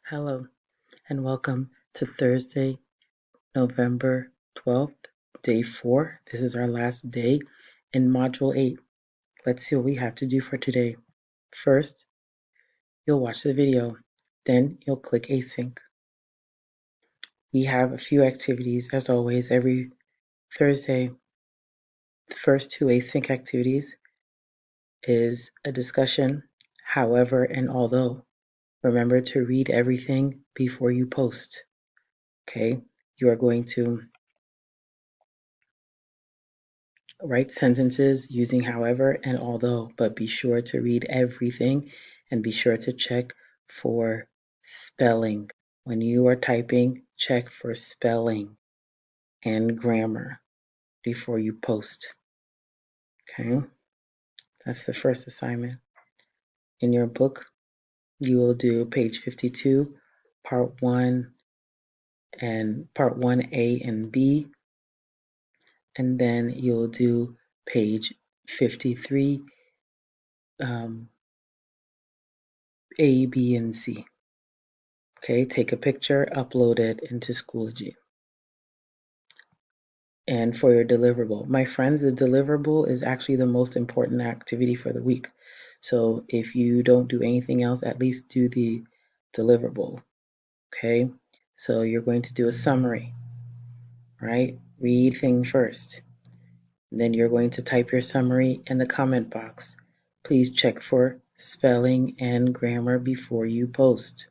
Hello, and welcome to Thursday, November 12th, day 4. This is our last day in Module 8. Let's see what we have to do for today. First, you'll watch the video. Then you'll click Async. We have a few activities, as always, every Thursday. The first two async activities is a discussion, however, and although. Remember to read everything before you post. Okay? You are going to write sentences using however and although, but be sure to read everything and be sure to check for spelling. When you are typing, check for spelling and grammar before you post. Okay? That's the first assignment. In your book, you will do page 52, part 1 and part 1A and B, and then you'll do page 53, A, B, and C. Okay, take a picture, upload it into Schoology. And for your deliverable, my friends, the deliverable is actually the most important activity for the week. So if you don't do anything else, at least do the deliverable. Okay, so you're going to do a summary, right? Read thing first. Then you're going to type your summary in the comment box. Please check for spelling and grammar before you post.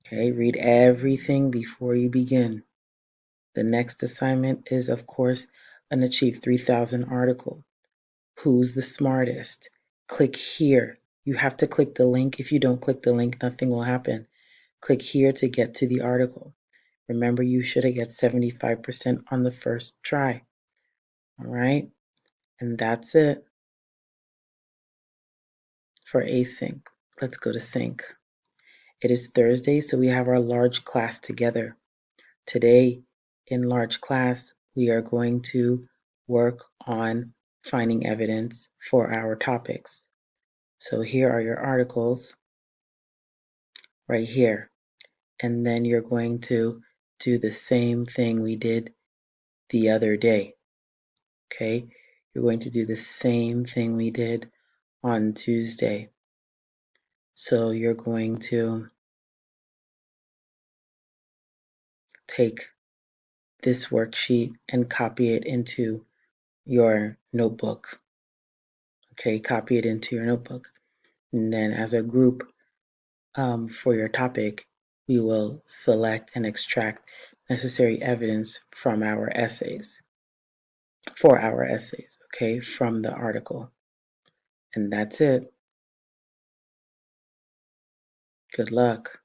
Okay, read everything before you begin. The next assignment is, of course, an Achieve 3000 article. Who's the smartest? Click here. You have to click the link. If you don't click the link, nothing will happen. Click here to get to the article. Remember, you should get 75% on the first try. All right? And that's it for async. Let's go to sync. It is Thursday, so we have our large class together. Today, in large class, we are going to work on finding evidence for our topics. So here are your articles right here. And then you're going to do the same thing we did the other day. Okay? You're going to do the same thing we did on Tuesday. So you're going to take this worksheet and copy it into your notebook. Okay, copy it into your notebook. And then as a group for your topic, we will select and extract necessary evidence from our essays, for our essays, okay, from the article. And that's it. Good luck.